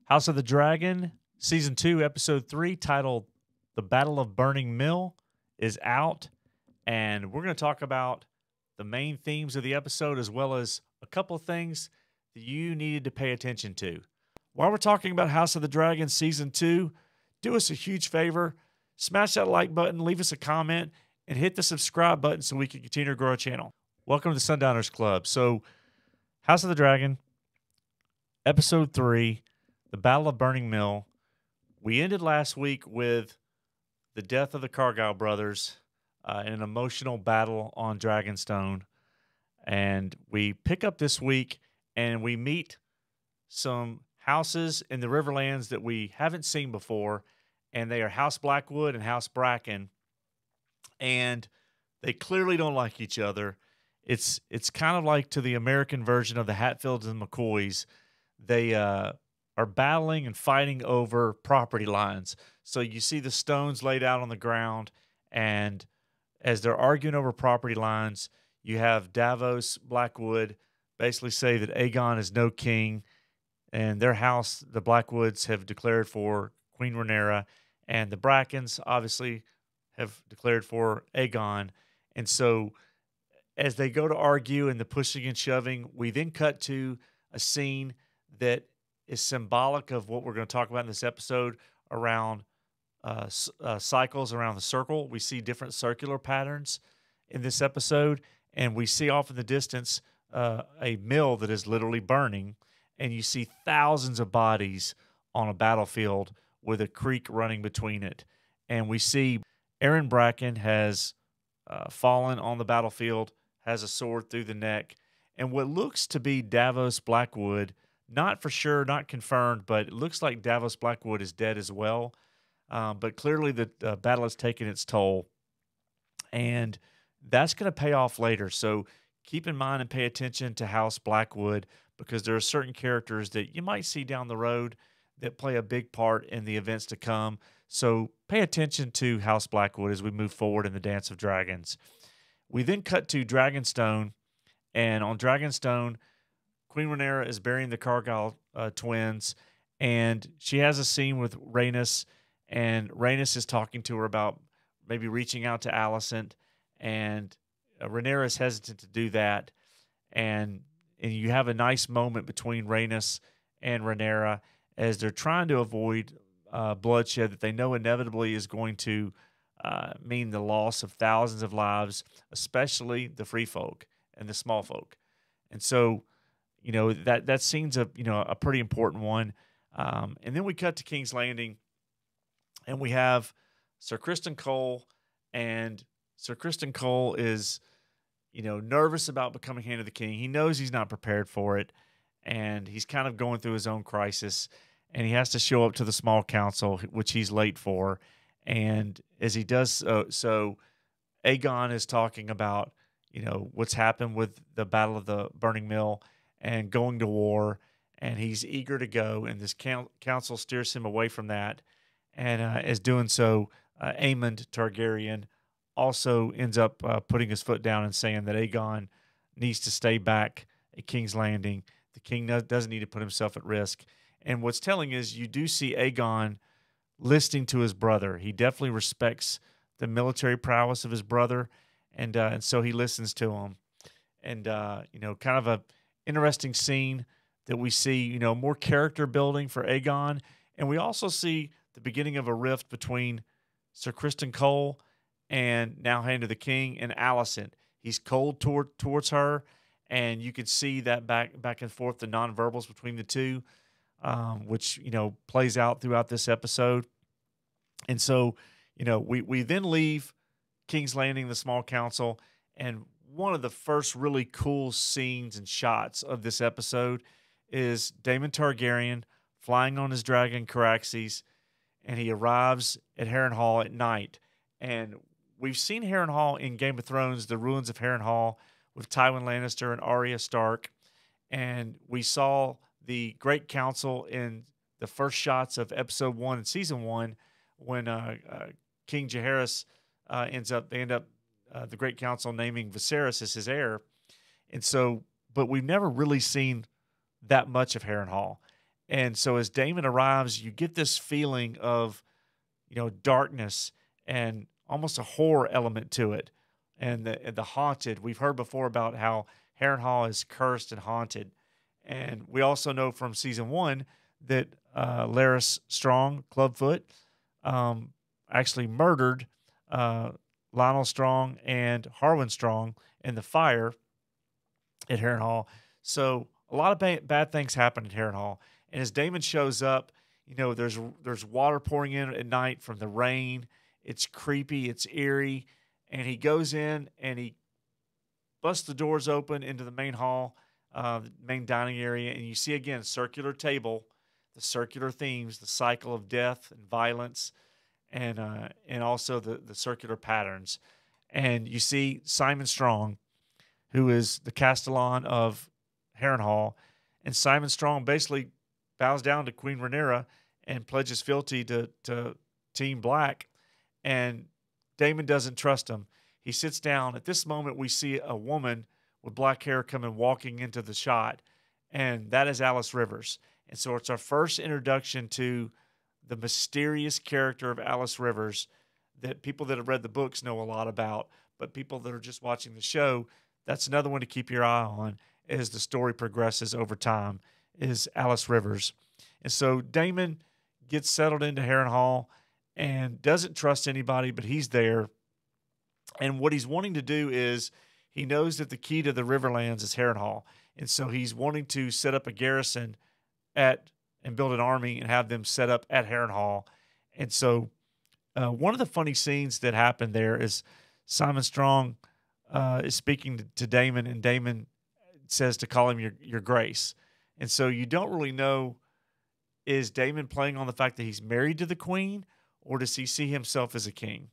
House of the Dragon, Season 2, Episode 3, titled The Battle of Burning Mill, is out. And we're going to talk about the main themes of the episode as well as a couple of things that you needed to pay attention to. While we're talking about House of the Dragon Season 2, do us a huge favor. Smash that like button, leave us a comment, and hit the subscribe button so we can continue to grow our channel. Welcome to the Sundowners Club. So, House of the Dragon, Episode 3, The Battle of Burning Mill. We ended last week with the death of the Cargyle brothers in an emotional battle on Dragonstone. And we pick up this week and we meet some houses in the Riverlands that we haven't seen before. And they are House Blackwood and House Bracken. And they clearly don't like each other. It's kind of like to the American version of the Hatfields and McCoys. They are battling and fighting over property lines. So you see the stones laid out on the ground, and as they're arguing over property lines, you have Davos Blackwood basically say that Aegon is no king, and their house, the Blackwoods, have declared for Queen Rhaenyra, and the Brackens obviously have declared for Aegon. And so as they go to argue and the pushing and shoving, we then cut to a scene that is symbolic of what we're going to talk about in this episode around cycles around the circle. We see different circular patterns in this episode, and we see off in the distance a mill that is literally burning, and you see thousands of bodies on a battlefield with a creek running between it. And we see Aaron Bracken has fallen on the battlefield, has a sword through the neck, and what looks to be Davos Blackwood, not for sure, not confirmed, but it looks like Davos Blackwood is dead as well. But clearly the battle has taken its toll, and that's going to pay off later. So keep in mind and pay attention to House Blackwood, because there are certain characters that you might see down the road that play a big part in the events to come. So pay attention to House Blackwood as we move forward in the Dance of Dragons. We then cut to Dragonstone, and on Dragonstone, Queen Rhaenyra is burying the Cargyle twins, and she has a scene with Rhaenys, and Rhaenys is talking to her about maybe reaching out to Alicent, and Rhaenyra is hesitant to do that, and you have a nice moment between Rhaenys and Rhaenyra as they're trying to avoid bloodshed that they know inevitably is going to mean the loss of thousands of lives, especially the free folk and the small folk. And so, you know, that scene's a pretty important one. And then we cut to King's Landing, and we have Sir Criston Cole, and Sir Criston Cole is, nervous about becoming Hand of the King. He knows he's not prepared for it, and he's kind of going through his own crisis, and he has to show up to the small council, which he's late for. And as he does so Aegon is talking about, what's happened with the Battle of the Burning Mill and going to war, and he's eager to go, and this council steers him away from that. And as doing so, Aemond Targaryen also ends up putting his foot down and saying that Aegon needs to stay back at King's Landing. The king doesn't need to put himself at risk. And what's telling is you do see Aegon listening to his brother. He definitely respects the military prowess of his brother, and so he listens to him. And, kind of a interesting scene that we see, more character building for Aegon. And we also see the beginning of a rift between Sir Criston Cole and now Hand of the King and Alicent. He's cold towards her, and you can see that back and forth, the nonverbals between the two, which, plays out throughout this episode. And so, we then leave King's Landing, the small council, and one of the first really cool scenes and shots of this episode is Daemon Targaryen flying on his dragon Caraxes, and he arrives at Harrenhal at night. And we've seen Harrenhal in Game of Thrones, the ruins of Harrenhal, with Tywin Lannister and Arya Stark. And we saw the Great Council in the first shots of Episode 1 and Season 1 when King Jaehaerys they end up the Great Council naming Viserys as his heir. And so, but we've never really seen that much of Harrenhal. And so as Daemon arrives, you get this feeling of, darkness and almost a horror element to it. And the haunted. We've heard before about how Harrenhal is cursed and haunted. And we also know from season 1 that Larys Strong, Clubfoot, actually murdered Lionel Strong and Harwin Strong in the fire at Harrenhal. So a lot of bad things happen at Harrenhal. And as Daemon shows up, there's water pouring in at night from the rain. It's creepy. It's eerie. And he goes in and he busts the doors open into the main hall, the main dining area. And you see, again, a circular table, the circular themes, the cycle of death and violence, and also the circular patterns. And you see Simon Strong, who is the Castellan of Harrenhal. And Simon Strong basically bows down to Queen Rhaenyra and pledges fealty to Team Black. And Daemon doesn't trust him. He sits down. At this moment, we see a woman with black hair coming walking into the shot, and that is Alice Rivers. And so it's our first introduction to the mysterious character of Alice Rivers that people that have read the books know a lot about, but people that are just watching the show, that's another one to keep your eye on as the story progresses over time, is Alice Rivers. And so Daemon gets settled into Harrenhal and doesn't trust anybody, but he's there. And what he's wanting to do is he knows that the key to the Riverlands is Harrenhal. And so he's wanting to set up a garrison and build an army and have them set up at Harrenhal. And so one of the funny scenes that happened there is Simon Strong is speaking to Daemon, and Daemon says to call him your grace. And so you don't really know, is Daemon playing on the fact that he's married to the queen, or does he see himself as a king?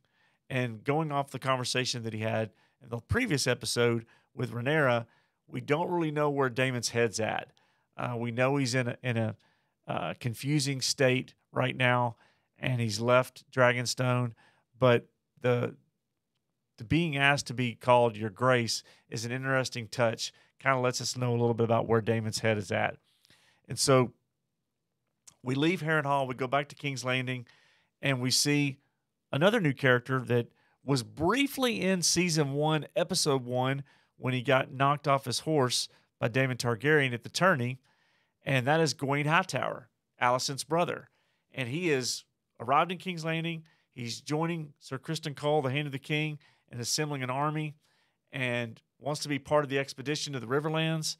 And going off the conversation that he had in the previous episode with Rhaenyra, we don't really know where Daemon's head's at. We know he's in a confusing state right now, and he's left Dragonstone. But the being asked to be called your grace is an interesting touch. Kind of lets us know a little bit about where Daemon's head is at. And so we leave Harrenhal, we go back to King's Landing, and we see another new character that was briefly in season 1, episode 1, when he got knocked off his horse by Daemon Targaryen at the tourney, and that is Gawain Hightower, Alicent's brother. And he is arrived in King's Landing. He's joining Sir Criston Cole, the Hand of the King, and assembling an army, and wants to be part of the expedition to the Riverlands.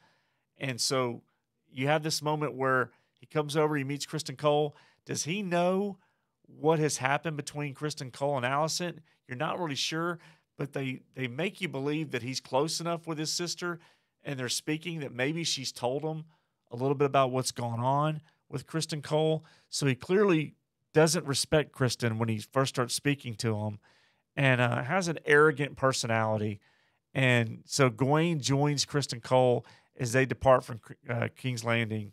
And so you have this moment where he comes over, he meets Criston Cole. Does he know what has happened between Criston Cole and Alicent? You're not really sure, but they make you believe that he's close enough with his sister, and they're speaking that maybe she's told him a little bit about what's going on with Criston Cole. So he clearly doesn't respect Criston when he first starts speaking to him, and has an arrogant personality. And so Gawain joins Criston Cole as they depart from King's Landing.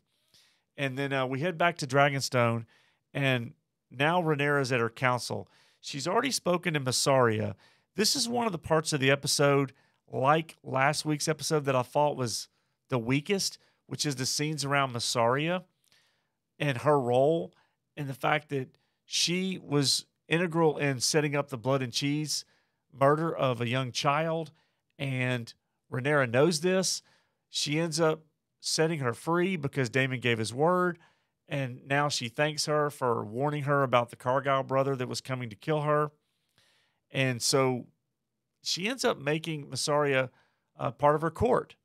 And then we head back to Dragonstone, and now Rhaenyra's at her council. She's already spoken to Mysaria. This is one of the parts of the episode, like last week's episode, that I thought was the weakest, which is the scenes around Mysaria and her role, and the fact that she was integral in setting up the blood and cheese murder of a young child, and Rhaenyra knows this. She ends up setting her free because Daemon gave his word, and now she thanks her for warning her about the Cargyle brother that was coming to kill her. And so she ends up making Mysaria part of her court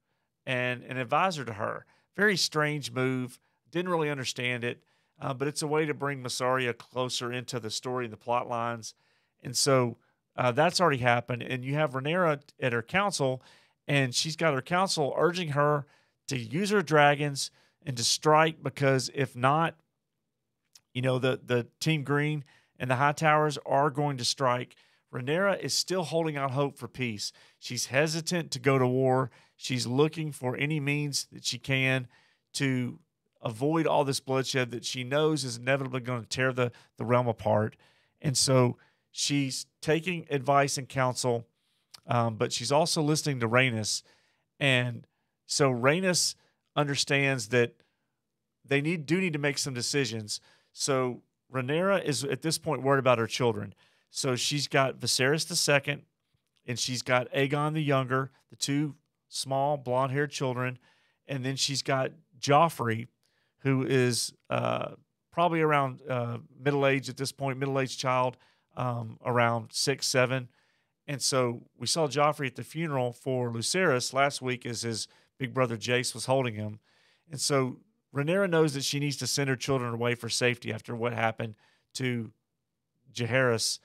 and an advisor to her. Very strange move. Didn't really understand it, but it's a way to bring Mysaria closer into the story and the plot lines. And so that's already happened. And you have Rhaenyra at her council, and she's got her council urging her to use her dragons and to strike, because if not, the Team Green and the Hightowers are going to strike. Rhaenyra is still holding out hope for peace. She's hesitant to go to war. She's looking for any means that she can to avoid all this bloodshed that she knows is inevitably going to tear the realm apart. And so she's taking advice and counsel, but she's also listening to Rhaenys. And so Rhaenys understands that they do need to make some decisions. So Rhaenyra is at this point worried about her children. So she's got Viserys II, and she's got Aegon the Younger, the two small blonde-haired children, and then she's got Joffrey, who is probably around middle age at this point, middle-aged child, around 6, 7. And so we saw Joffrey at the funeral for Lucerys last week as his big brother Jace was holding him. And so Rhaenyra knows that she needs to send her children away for safety after what happened to Jaehaerys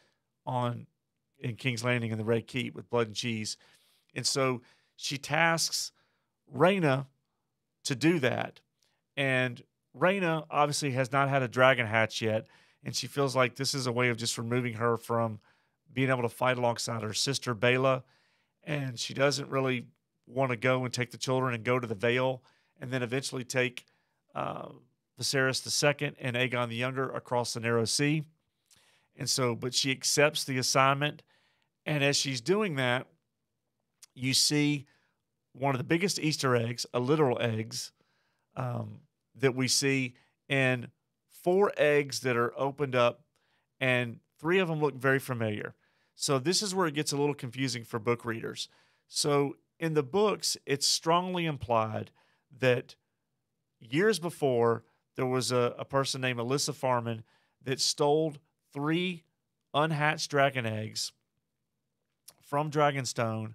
in King's Landing in the Red Keep with blood and cheese. And so she tasks Rhaena to do that. And Rhaena obviously has not had a dragon hatch yet, and she feels like this is a way of just removing her from being able to fight alongside her sister Baela. And she doesn't really want to go and take the children and go to the Vale and then eventually take Viserys II and Aegon the Younger across the Narrow Sea. And so, but she accepts the assignment. And as she's doing that, you see one of the biggest Easter eggs, a literal eggs, that we see, and 4 eggs that are opened up, and 3 of them look very familiar. So this is where it gets a little confusing for book readers. So in the books, it's strongly implied that years before, there was a person named Alyssa Farman that stole 3 unhatched dragon eggs from Dragonstone,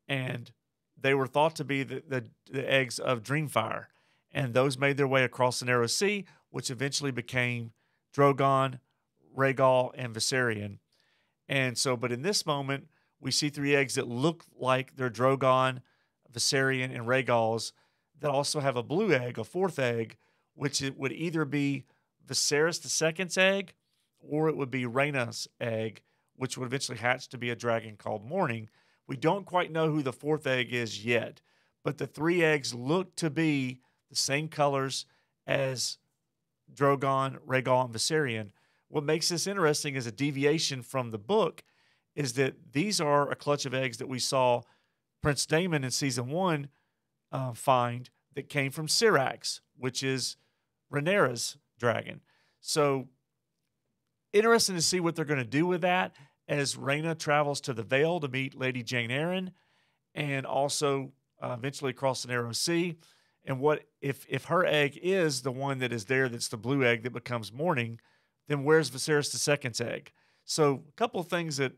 and they were thought to be the eggs of Dreamfire. And those made their way across the Narrow Sea, which eventually became Drogon, Rhaegal, and Viserion. And so, but in this moment, we see 3 eggs that look like they're Drogon, Viserion, and Rhaegal's, that also have a blue egg, a 4th egg, which it would either be Viserys II's egg, or it would be Rhaena's egg, which would eventually hatch to be a dragon called Morning. We don't quite know who the 4th egg is yet, but the 3 eggs look to be the same colors as Drogon, Rhaegal, and Viserion. What makes this interesting as a deviation from the book is that these are a clutch of eggs that we saw Prince Daemon in season 1 find that came from Syrax, which is Rhaenyra's dragon. So interesting to see what they're going to do with that as Rhaena travels to the Vale to meet Lady Jane Eyre, and also eventually across the Narrow Sea. And what if her egg is the one that is there, that's the blue egg that becomes Morning, then where's Viserys II's egg? So a couple of things that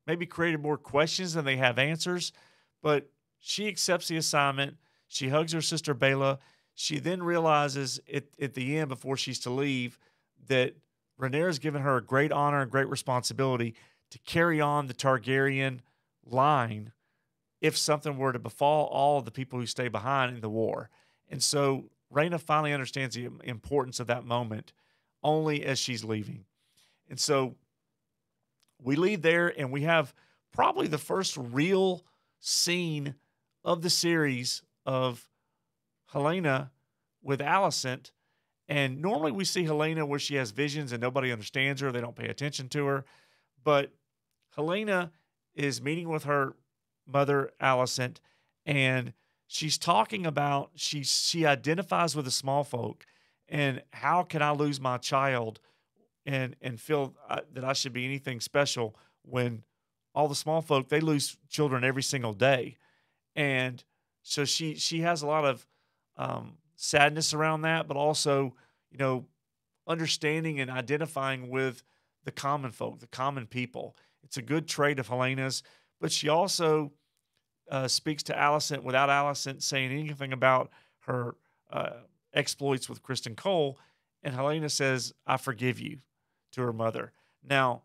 maybe created more questions than they have answers, but she accepts the assignment. She hugs her sister Baela. She then realizes at the end, before she's to leave, that Rhaenyra's given her a great honor and great responsibility to carry on the Targaryen line if something were to befall all of the people who stay behind in the war. And so Rhaena finally understands the importance of that moment only as she's leaving. And so we leave there, and we have probably the first real scene of the series of Helena with Alicent. And normally we see Helena where she has visions and nobody understands her. They don't pay attention to her. But Helena is meeting with her mother, Alicent, and she's talking about, she identifies with the small folk, and how can I lose my child and feel that I should be anything special when all the small folk, they lose children every single day. And so she has a lot of sadness around that, but also, you know, understanding and identifying with the common folk, the common people. It's a good trait of Helena's, but she also speaks to Alicent without Alicent saying anything about her exploits with Kristen Cole. And Helena says, I forgive you, to her mother. Now,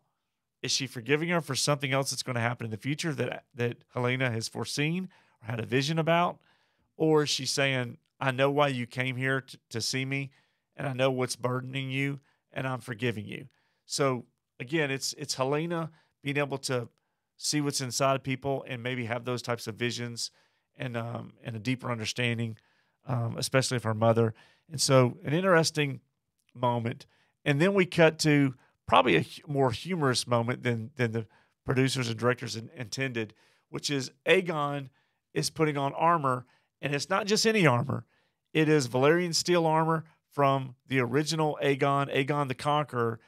is she forgiving her for something else that's going to happen in the future that Helena has foreseen or had a vision about? Or is she saying, I know why you came here to see me, and I know what's burdening you, and I'm forgiving you. So again, it's Helena being able to see what's inside of people and maybe have those types of visions and a deeper understanding, especially of her mother. And so an interesting moment. And then we cut to probably a more humorous moment than the producers and directors intended, which is Aegon is putting on armor, and it's not just any armor. It is Valyrian steel armor from the original Aegon the Conqueror.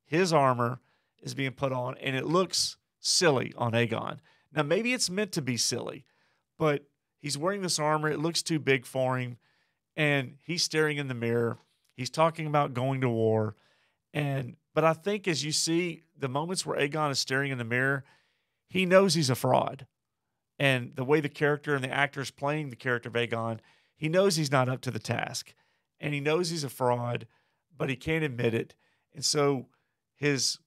His armor is being put on, and it looks silly on Aegon. Now, maybe it's meant to be silly, but he's wearing this armor. It looks too big for him, and he's staring in the mirror. He's talking about going to war. But I think as you see the moments where Aegon is staring in the mirror, he knows he's a fraud. And the way the character and the actor is playing the character of Aegon, he knows he's not up to the task. And he knows he's a fraud, but he can't admit it. And so his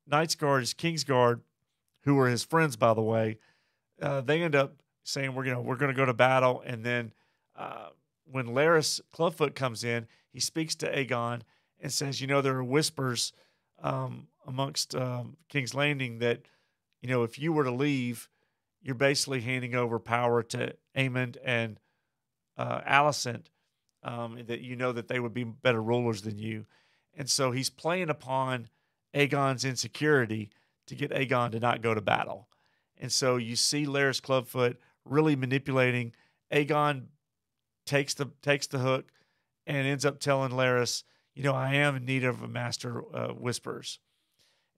Knight's Guard, his Kingsguard, who were his friends, by the way, they end up saying, we're going to go to battle. And then when Larys Clubfoot comes in, he speaks to Aegon and says, there are whispers amongst King's Landing that, if you were to leave, you're basically handing over power to Aemond and Alicent, that that they would be better rulers than you. And so he's playing upon Aegon's insecurity to get Aegon to not go to battle. And so you see Larys Clubfoot really manipulating. Aegon takes the hook and ends up telling Larys, I am in need of a master whispers.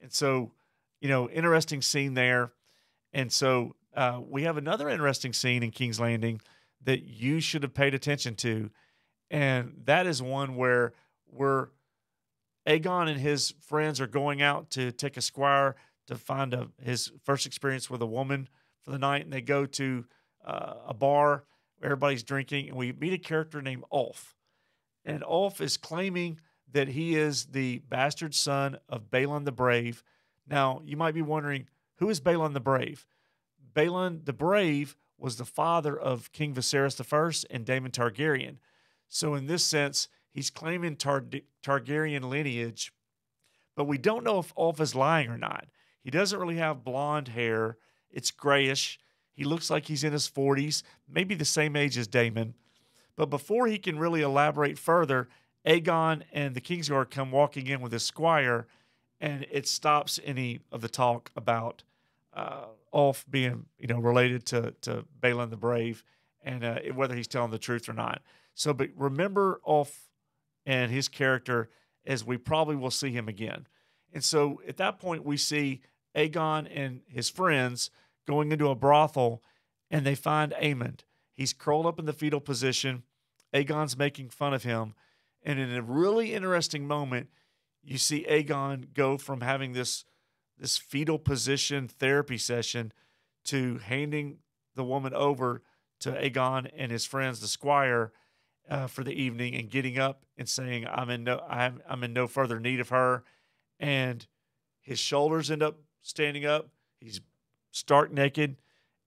And so, interesting scene there. And so we have another interesting scene in King's Landing that you should have paid attention to. And that is one where Aegon and his friends are going out to take a squire to find his first experience with a woman for the night. And they go to a bar where everybody's drinking. And we meet a character named Ulf. And Ulf is claiming that he is the bastard son of Balon the Brave. Now, you might be wondering, who is Balon the Brave? Balon the Brave was the father of King Viserys I and Daemon Targaryen. So in this sense, he's claiming Targaryen lineage, but we don't know if Ulf is lying or not. He doesn't really have blonde hair. It's grayish. He looks like he's in his 40s, maybe the same age as Daemon. But before he can really elaborate further, Aegon and the Kingsguard come walking in with his squire, and it stops any of the talk about Ulf being, related to Balon the Brave and whether he's telling the truth or not. So, but remember Ulf and his character as we probably will see him again. And so at that point, we see Aegon and his friends going into a brothel, and they find Aemond. He's curled up in the fetal position. Aegon's making fun of him. And in a really interesting moment, you see Aegon go from having this fetal position therapy session to handing the woman over to Aegon and his friends, the squire, for the evening, and getting up and saying, I'm in no further need of her. And his shoulders end up standing up. He's stark naked.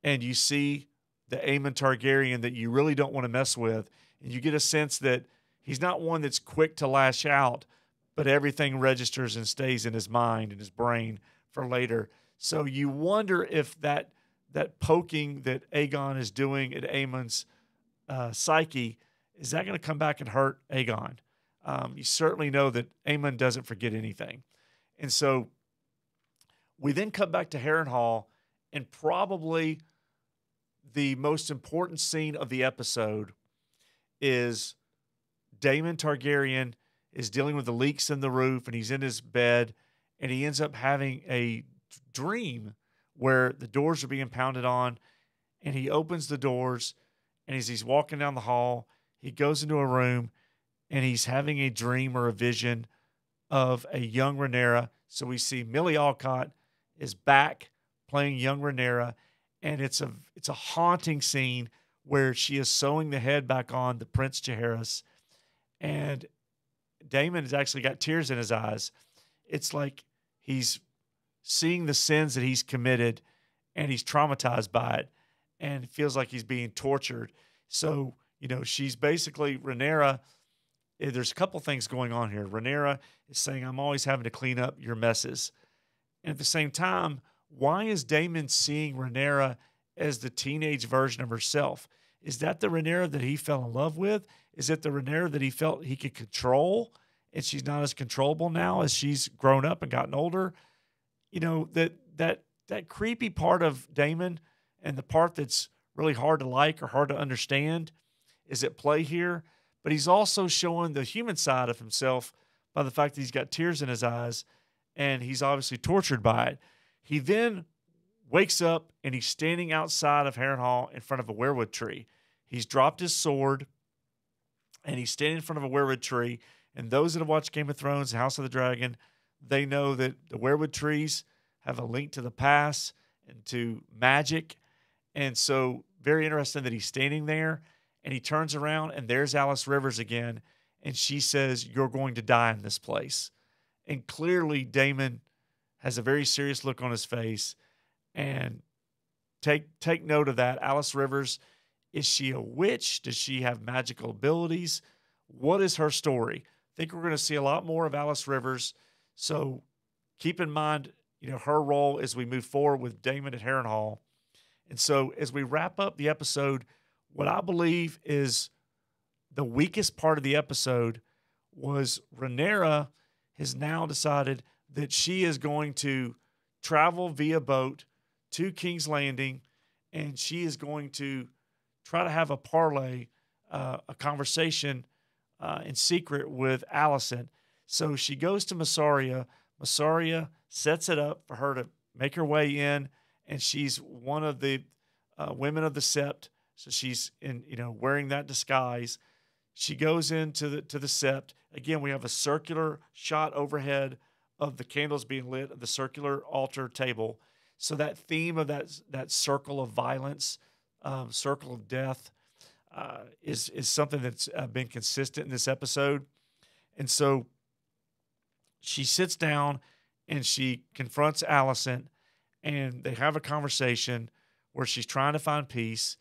And you see the Aemon Targaryen that you really don't want to mess with. And you get a sense that he's not one that's quick to lash out, but everything registers and stays in his mind and his brain for later. So you wonder if that poking that Aegon is doing at Aemon's psyche, is that going to come back and hurt Aegon? You certainly know that Aemon doesn't forget anything. And so we then come back to Harrenhal, and probably the most important scene of the episode is Daemon Targaryen is dealing with the leaks in the roof, and he's in his bed, and he ends up having a dream where the doors are being pounded on, and he opens the doors, and as he's walking down the hall, he goes into a room, and he's having a dream or a vision of a young Rhaenyra. So we see Millie Alcott is back playing young Rhaenyra, and it's a haunting scene where she is sewing the head back on the Prince Jaehaerys, and Daemon has actually got tears in his eyes. It's like he's seeing the sins that he's committed, and he's traumatized by it, and it feels like he's being tortured. So, she's basically Rhaenyra. There's a couple things going on here. Rhaenyra is saying, I'm always having to clean up your messes. And at the same time, why is Daemon seeing Rhaenyra as the teenage version of herself? Is that the Rhaenyra that he fell in love with? Is it the Rhaenyra that he felt he could control and she's not as controllable now as she's grown up and gotten older. You know, that creepy part of Damon and the part that's really hard to like or hard to understand is at play here. But he's also showing the human side of himself by the fact that he's got tears in his eyes and he's obviously tortured by it. He then wakes up and he's standing outside of Harrenhal in front of a weirwood tree. He's dropped his sword and he's standing in front of a weirwood tree. And those that have watched Game of Thrones, House of the Dragon, they know that the weirwood trees have a link to the past and to magic. And so very interesting that he's standing there and he turns around and there's Alice Rivers again. And she says, "You're going to die in this place." And clearly Damon has a very serious look on his face. And take note of that. Alice Rivers, is she a witch? Does she have magical abilities? What is her story? I think we're going to see a lot more of Alice Rivers. So keep in mind, you know, her role as we move forward with Damon at Harrenhal. And so as we wrap up the episode, what I believe is the weakest part of the episode was Rhaenyra has now decided that she is going to travel via boat to King's Landing, and she is going to try to have a parlay, a conversation in secret with Alicent. So she goes to Massaria. Massaria sets it up for her to make her way in, and she's one of the women of the Sept. So she's wearing that disguise. She goes into the Sept. Again, we have a circular shot overhead of the candles being lit of the circular altar table. So that theme of that circle of violence, circle of death, is something that's been consistent in this episode. And so she sits down and she confronts Alicent, and they have a conversation where she's trying to find peace,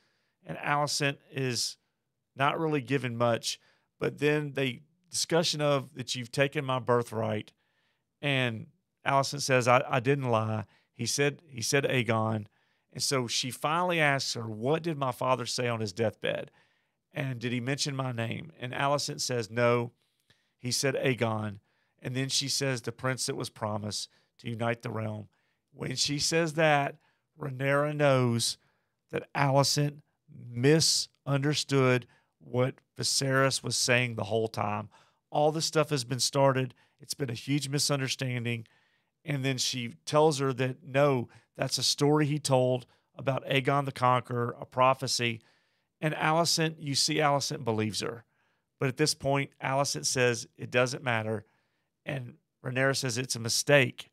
and Alicent is not really given much. But then they discussion of that you've taken my birthright, and Alicent says, I didn't lie. He said Aegon. And so she finally asks her, what did my father say on his deathbed? And did he mention my name? And Alicent says, no, he said Aegon. And then she says, the prince that was promised to unite the realm. When she says that, Rhaenyra knows that Alicent misunderstood what Viserys was saying the whole time. All this stuff has been started. It's been a huge misunderstanding. And then she tells her that, no, that's a story he told about Aegon the Conqueror, a prophecy. And Alicent, you see Alicent believes her. But at this point, Alicent says it doesn't matter. And Rhaenyra says it's a mistake.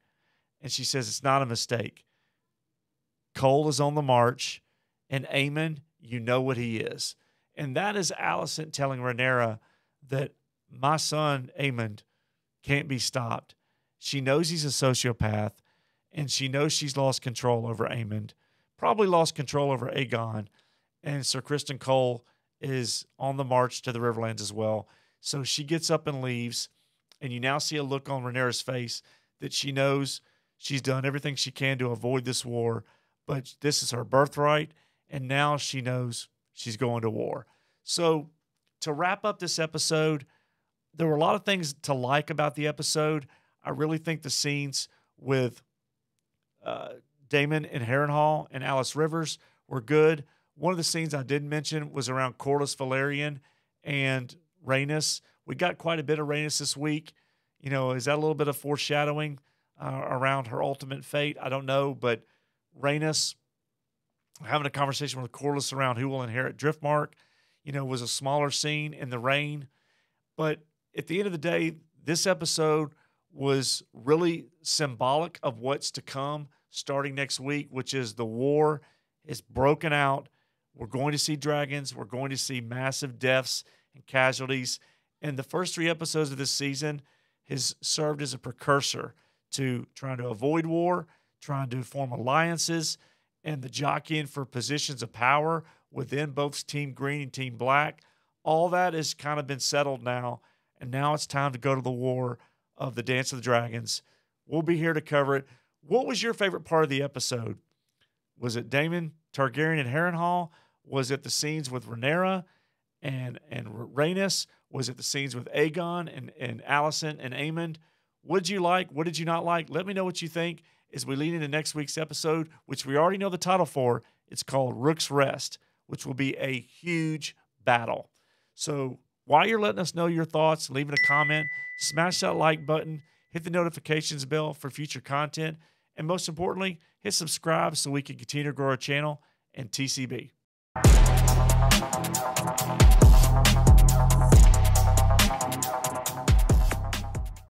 And she says it's not a mistake. Cole is on the march. And Aemon, you know what he is. And that is Alicent telling Rhaenyra that my son, Aemon, can't be stopped. She knows he's a sociopath, and she knows she's lost control over Aemon, probably lost control over Aegon, and Sir Criston Cole is on the march to the Riverlands as well. So she gets up and leaves, and you now see a look on Rhaenyra's face that she knows she's done everything she can to avoid this war, but this is her birthright, and now she knows she's going to war. So to wrap up this episode, there were a lot of things to like about the episode. I really think the scenes with Daemon and Harrenhal and Alice Rivers were good. One of the scenes I did mention was around Corlys Velaryon and Rhaenys. We got quite a bit of Rhaenys this week. You know, is that a little bit of foreshadowing around her ultimate fate? I don't know, but Rhaenys having a conversation with Corlys around who will inherit Driftmark, was a smaller scene in the rain. But at the end of the day, this episode was really symbolic of what's to come starting next week, which is the war is broken out. We're going to see dragons. We're going to see massive deaths and casualties. And the first 3 episodes of this season has served as a precursor to trying to avoid war, trying to form alliances, and the jockeying for positions of power within both Team Green and Team Black. All that has kind of been settled now, and now it's time to go to the war of the Dance of the Dragons. We'll be here to cover it. What was your favorite part of the episode? Was it Daemon Targaryen and Harrenhal? Was it the scenes with Rhaenyra and Rhaenys? Was it the scenes with Aegon and Alicent and Aemond? What did you like? What did you not like? Let me know what you think as we lead into next week's episode, which we already know the title for. It's called Rooks Rest, which will be a huge battle. So while you're letting us know your thoughts, leaving a comment, smash that like button, hit the notifications bell for future content, and most importantly, hit subscribe so we can continue to grow our channel and TCB.